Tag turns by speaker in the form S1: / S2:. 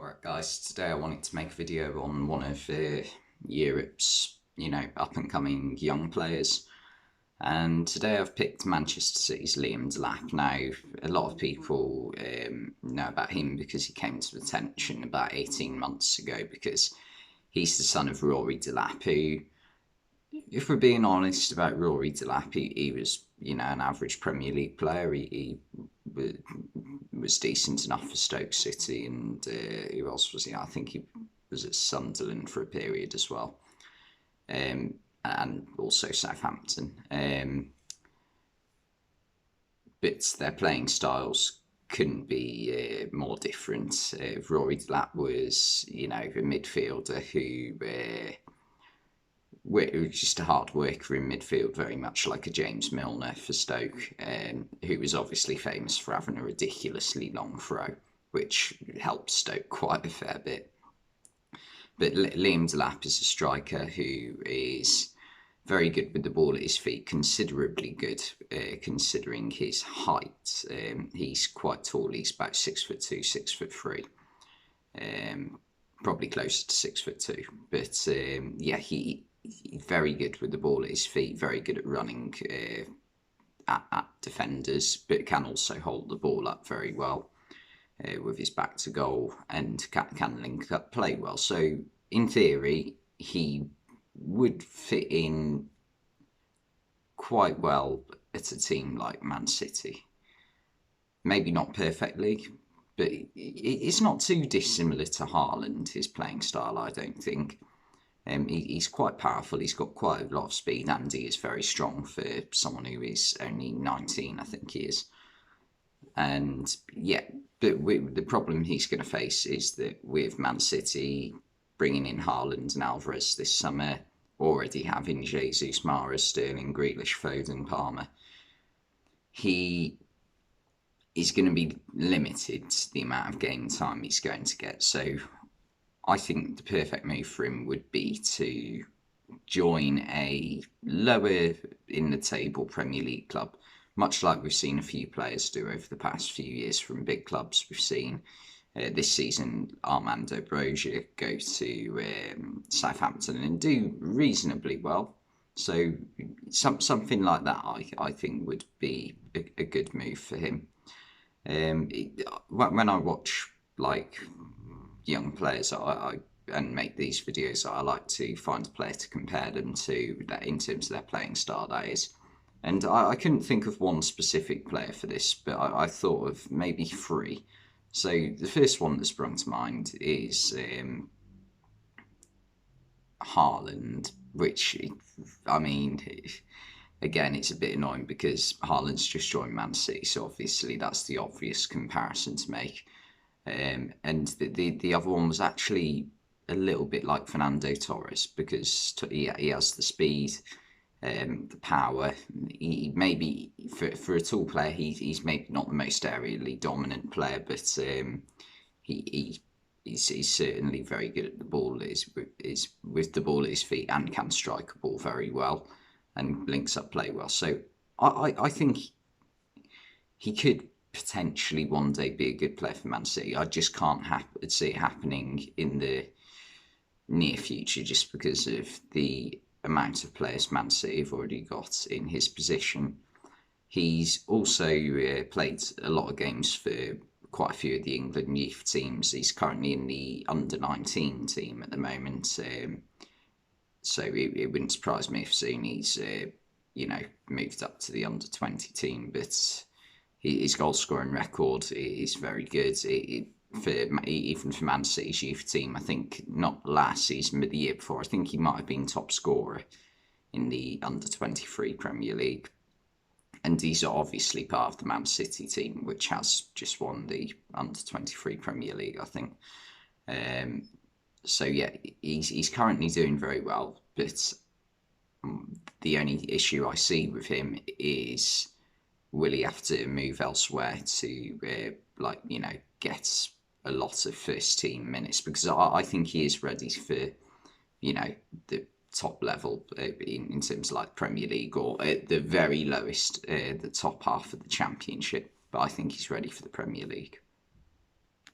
S1: Alright guys, today I wanted to make a video on one of Europe's, up and coming young players. And today I've picked Manchester City's Liam Delap. Now, a lot of people know about him because he came to attention about 18 months ago because he's the son of Rory Delap, who, if we're being honest about Rory Delap, he was, an average Premier League player. He was decent enough for Stoke City, and who else was he? I think he was at Sunderland for a period as well, and also Southampton. But their playing styles couldn't be more different. Rory Delap was, a midfielder who was just a hard worker in midfield, very much like a James Milner for Stoke, who was obviously famous for having a ridiculously long throw, which helped Stoke quite a fair bit. But Liam Delap is a striker who is very good with the ball at his feet, considerably good considering his height. He's quite tall, he's about 6'2", 6'3", probably closer to 6'2", but he's very good with the ball at his feet, very good at running at defenders, but can also hold the ball up very well with his back to goal, and can link up play well. So in theory, he would fit in quite well at a team like Man City. Maybe not perfectly, but it's not too dissimilar to Haaland, his playing style, I don't think. He's quite powerful, he's got quite a lot of speed, and he is very strong for someone who is only 19, I think he is. And yeah, but the problem he's going to face is that with Man City bringing in Haaland and Alvarez this summer, already having Jesus, Mahrez, Sterling, Grealish, Foden, Palmer, he is going to be limited to the amount of game time he's going to get. So I think the perfect move for him would be to join a lower in the table Premier League club, much like we've seen a few players do over the past few years from big clubs. We've seen this season Armando Broja go to Southampton and do reasonably well. So something like that I think would be a good move for him. When I watch young players and make these videos, I like to find a player to compare them to in terms of their playing style, that is. And I couldn't think of one specific player for this, but I thought of maybe three. So the first one that sprung to mind is Haaland, which, I mean, again, it's a bit annoying because Haaland's just joined Man City, so obviously that's the obvious comparison to make. And the other one was actually a little bit like Fernando Torres, because he has the speed, the power. He maybe for a tall player, he's maybe not the most aerially dominant player, but he's certainly very good at the ball. Is with the ball at his feet, and can strike a ball very well and links up play well. So I think he could potentially one day be a good player for Man City. I just can't see it happening in the near future, just because of the amount of players Man City have already got in his position. He's also played a lot of games for quite a few of the England youth teams. He's currently in the under-19 team at the moment, so it wouldn't surprise me if soon he's moved up to the under-20 team. But his goal scoring record is very good. Even for Man City's youth team, I think not last season but the year before, I think he might have been top scorer in the under-23 Premier League. And he's obviously part of the Man City team, which has just won the under-23 Premier League, I think. So yeah, he's currently doing very well, but the only issue I see with him is, will he have to move elsewhere to get a lot of first team minutes? Because I think he is ready for the top level in terms of like Premier League, or at the very lowest the top half of the Championship, but I think he's ready for the Premier League.